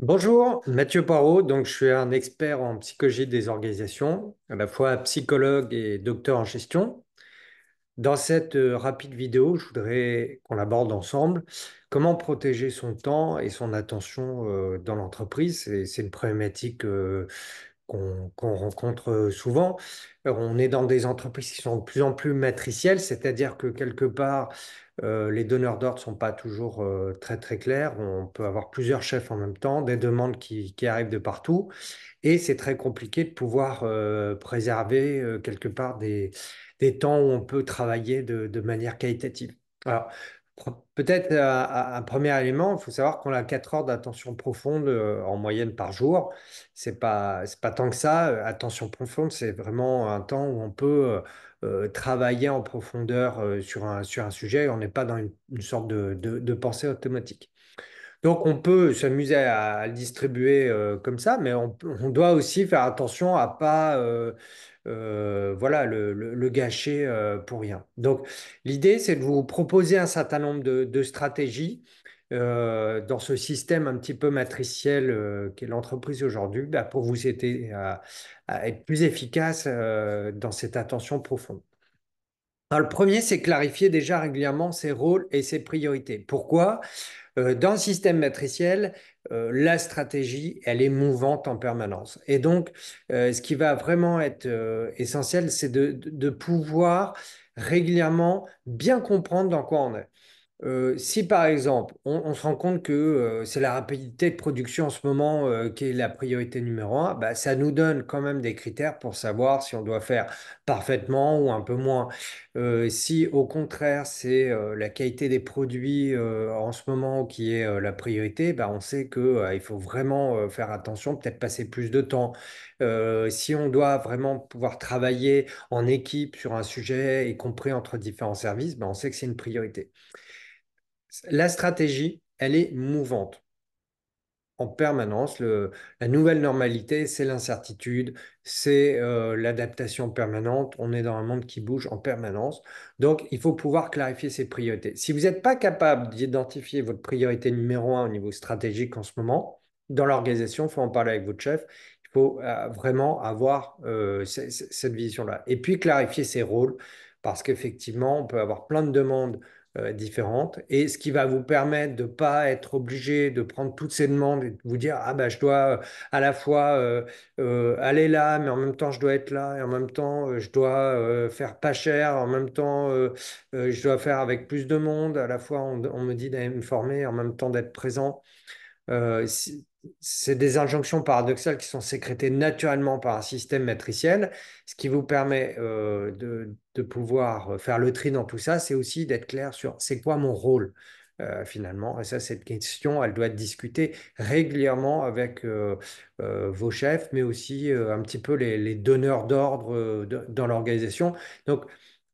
Bonjour, Mathieu Parot. Donc, je suis un expert en psychologie des organisations, à la fois psychologue et docteur en gestion. Dans cette rapide vidéo, je voudrais qu'on aborde ensemble comment protéger son temps et son attention dans l'entreprise. C'est une problématique qu'on rencontre souvent. On est dans des entreprises qui sont de plus en plus matricielles, c'est-à-dire que quelque part, les donneurs d'ordre ne sont pas toujours très très clairs. On peut avoir plusieurs chefs en même temps, des demandes qui arrivent de partout, et c'est très compliqué de pouvoir préserver quelque part des temps où on peut travailler de manière qualitative. Alors, peut-être un premier élément, il faut savoir qu'on a 4 heures d'attention profonde en moyenne par jour. C'est pas tant que ça. Attention profonde, c'est vraiment un temps où on peut travailler en profondeur sur un sujet. On n'est pas dans une sorte de pensée automatique. Donc, on peut s'amuser à le distribuer comme ça, mais on doit aussi faire attention à pas voilà, le gâcher pour rien. Donc, l'idée, c'est de vous proposer un certain nombre de stratégies dans ce système un petit peu matriciel qu'est l'entreprise aujourd'hui, bah, pour vous aider à être plus efficace dans cette attention profonde. Alors, le premier, c'est clarifier déjà régulièrement ses rôles et ses priorités. Pourquoi? Dans le système matriciel, la stratégie, elle est mouvante en permanence. Et donc, ce qui va vraiment être essentiel, c'est de pouvoir régulièrement bien comprendre dans quoi on est. Si par exemple, on se rend compte que c'est la rapidité de production en ce moment qui est la priorité numéro un, bah, ça nous donne quand même des critères pour savoir si on doit faire parfaitement ou un peu moins. Si au contraire, c'est la qualité des produits en ce moment qui est la priorité, bah, on sait que, il faut vraiment faire attention, peut-être passer plus de temps. Si on doit vraiment pouvoir travailler en équipe sur un sujet, y compris entre différents services, bah, on sait que c'est une priorité. La stratégie, elle est mouvante en permanence. La nouvelle normalité, c'est l'incertitude, c'est l'adaptation permanente. On est dans un monde qui bouge en permanence. Donc, il faut pouvoir clarifier ses priorités. Si vous n'êtes pas capable d'identifier votre priorité numéro un au niveau stratégique en ce moment, dans l'organisation, il faut en parler avec votre chef. Il faut vraiment avoir cette vision-là. Et puis, clarifier ses rôles, parce qu'effectivement, on peut avoir plein de demandes différentes, et ce qui va vous permettre de ne pas être obligé de prendre toutes ces demandes et de vous dire, ah ben je dois à la fois aller là, mais en même temps je dois être là, et en même temps je dois faire pas cher, en même temps je dois faire avec plus de monde, à la fois on me dit d'aller me former, en même temps d'être présent. Euh, si- c'est des injonctions paradoxales qui sont sécrétées naturellement par un système matriciel. Ce qui vous permet de pouvoir faire le tri dans tout ça, c'est aussi d'être clair sur c'est quoi mon rôle finalement. Et ça, cette question, elle doit être discutée régulièrement avec vos chefs, mais aussi un petit peu les donneurs d'ordre dans l'organisation. Donc,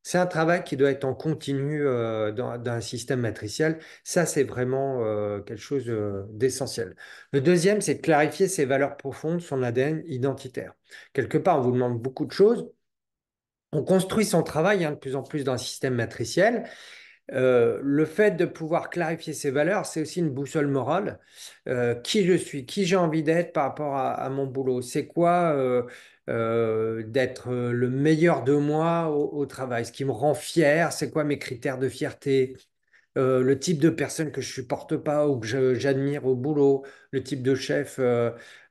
c'est un travail qui doit être en continu dans un système matriciel. Ça, c'est vraiment quelque chose d'essentiel. Le deuxième, c'est de clarifier ses valeurs profondes, son ADN identitaire. Quelque part, on vous demande beaucoup de choses. On construit son travail de plus en plus dans un système matriciel. Le fait de pouvoir clarifier ses valeurs, c'est aussi une boussole morale. Qui je suis, qui j'ai envie d'être par rapport à mon boulot. C'est quoi d'être le meilleur de moi au travail, ce qui me rend fier, c'est quoi mes critères de fierté, le type de personne que je supporte pas ou que j'admire au boulot, le type de chef,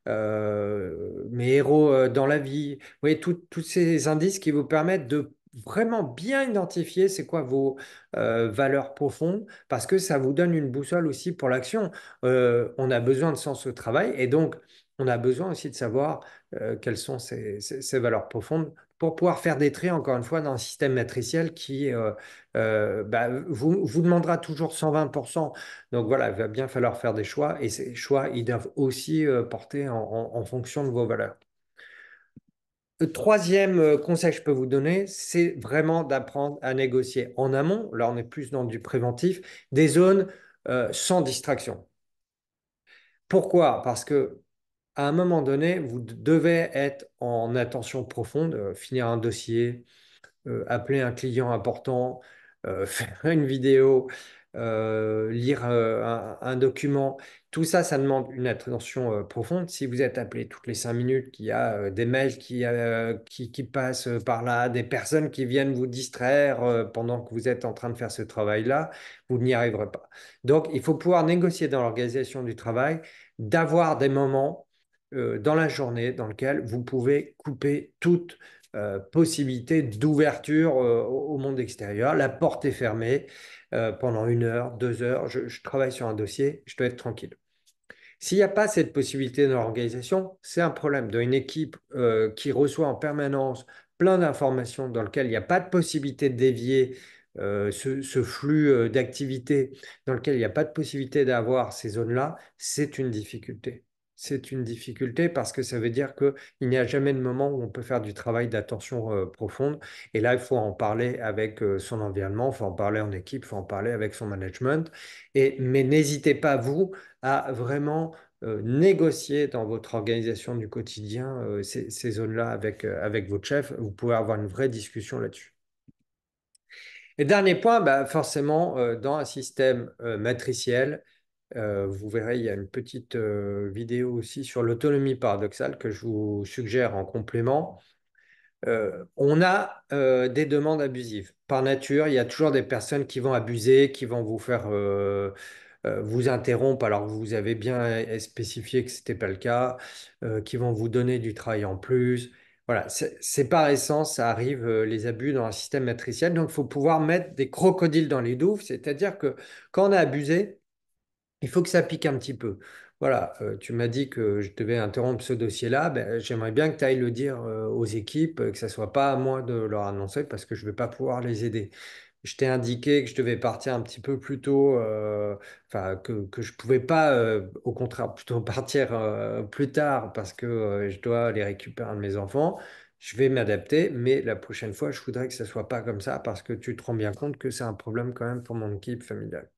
mes héros dans la vie. Vous voyez, tous ces indices qui vous permettent de vraiment bien identifier c'est quoi vos valeurs profondes, parce que ça vous donne une boussole aussi pour l'action. On a besoin de sens au travail, et donc on a besoin aussi de savoir quelles sont ces valeurs profondes pour pouvoir faire des traits, encore une fois, dans un système matriciel qui bah, vous demandera toujours 120%. Donc voilà, il va bien falloir faire des choix, et ces choix, ils doivent aussi porter en fonction de vos valeurs. Le troisième conseil que je peux vous donner, c'est vraiment d'apprendre à négocier en amont. Là, on est plus dans du préventif, des zones sans distraction. Pourquoi? Parce que à un moment donné, vous devez être en attention profonde, finir un dossier, appeler un client important, faire une vidéo. lire un document. Tout ça, ça demande une attention profonde. Si vous êtes appelé toutes les 5 minutes, qu'il y a des mails qui passent par là, des personnes qui viennent vous distraire pendant que vous êtes en train de faire ce travail-là, vous n'y arriverez pas. Donc, il faut pouvoir négocier dans l'organisation du travail, d'avoir des moments dans la journée dans lesquels vous pouvez couper toute possibilité d'ouverture au monde extérieur. La porte est fermée pendant 1 heure, 2 heures. Je travaille sur un dossier, je dois être tranquille. S'il n'y a pas cette possibilité dans l'organisation, c'est un problème. Dans une équipe qui reçoit en permanence plein d'informations dans lequel il n'y a pas de possibilité de dévier ce flux d'activité, dans lequel il n'y a pas de possibilité d'avoir ces zones-là, c'est une difficulté. C'est une difficulté parce que ça veut dire qu'il n'y a jamais de moment où on peut faire du travail d'attention profonde. Et là, il faut en parler avec son environnement, il faut en parler en équipe, il faut en parler avec son management. Mais n'hésitez pas, vous, à vraiment négocier dans votre organisation du quotidien ces zones-là avec votre chef. Vous pouvez avoir une vraie discussion là-dessus. Et dernier point, bah, forcément, dans un système matriciel, vous verrez, il y a une petite vidéo aussi sur l'autonomie paradoxale que je vous suggère en complément. On a des demandes abusives. Par nature, il y a toujours des personnes qui vont abuser, qui vont vous faire vous interrompre alors que vous avez bien spécifié que ce n'était pas le cas, qui vont vous donner du travail en plus. Voilà, c'est par essence, ça arrive, les abus dans un système matriciel. Donc, il faut pouvoir mettre des crocodiles dans les douves, c'est-à-dire que quand on a abusé, il faut que ça pique un petit peu. Voilà, tu m'as dit que je devais interrompre ce dossier-là. Ben, j'aimerais bien que tu ailles le dire aux équipes, que ce ne soit pas à moi de leur annoncer parce que je ne vais pas pouvoir les aider. Je t'ai indiqué que je devais partir un petit peu plus tôt, enfin que je ne pouvais pas, au contraire, plutôt partir plus tard parce que je dois aller récupérer un de mes enfants. Je vais m'adapter, mais la prochaine fois, je voudrais que ce ne soit pas comme ça parce que tu te rends bien compte que c'est un problème quand même pour mon équipe familiale.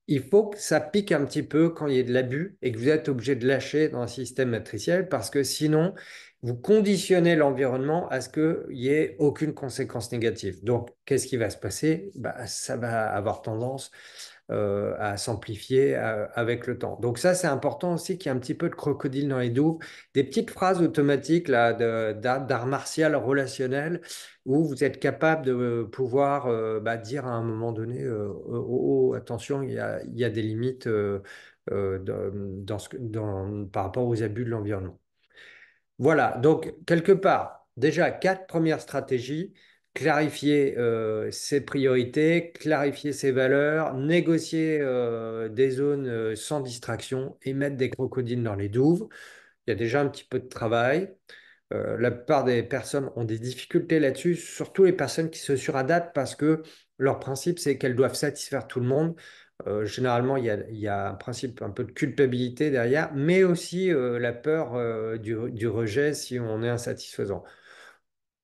Il faut que ça pique un petit peu quand il y a de l'abus et que vous êtes obligé de lâcher dans un système matriciel parce que sinon, vous conditionnez l'environnement à ce qu'il n'y ait aucune conséquence négative. Donc, qu'est-ce qui va se passer? Bah, ça va avoir tendance à s'amplifier avec le temps. Donc ça, c'est important aussi qu'il y ait un petit peu de crocodile dans les douves, des petites phrases automatiques là, d'art martial relationnel où vous êtes capable de pouvoir bah, dire à un moment donné, oh, oh, attention, il y a des limites par rapport aux abus de l'environnement. Voilà, donc quelque part, déjà, 4 premières stratégies: clarifier ses priorités, clarifier ses valeurs, négocier des zones sans distraction et mettre des crocodiles dans les douves. Il y a déjà un petit peu de travail. La plupart des personnes ont des difficultés là-dessus, surtout les personnes qui se suradaptent parce que leur principe, c'est qu'elles doivent satisfaire tout le monde. Généralement, il y a un principe un peu de culpabilité derrière, mais aussi la peur du rejet si on est insatisfaisant.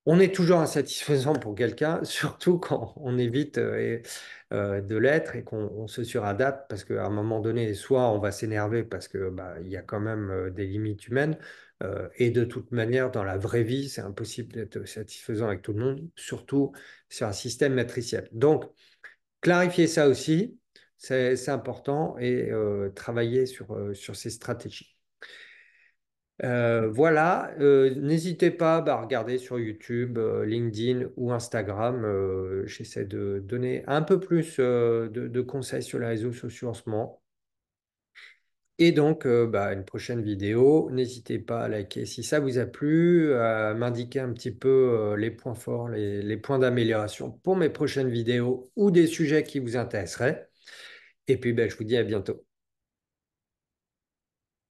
On est toujours insatisfaisant pour quelqu'un, surtout quand on évite de l'être et qu'on se suradapte, parce qu'à un moment donné, soit on va s'énerver parce que bah, il y a quand même des limites humaines, et de toute manière, dans la vraie vie, c'est impossible d'être satisfaisant avec tout le monde, surtout sur un système matriciel. Donc, clarifier ça aussi, c'est important, et travailler sur ces stratégies. Voilà, n'hésitez pas bah, à regarder sur YouTube, LinkedIn ou Instagram. J'essaie de donner un peu plus de conseils sur les réseaux sociaux en ce moment. Et donc, bah, une prochaine vidéo, n'hésitez pas à liker si ça vous a plu, à m'indiquer un petit peu les points forts, les points d'amélioration pour mes prochaines vidéos ou des sujets qui vous intéresseraient. Et puis, bah, je vous dis à bientôt.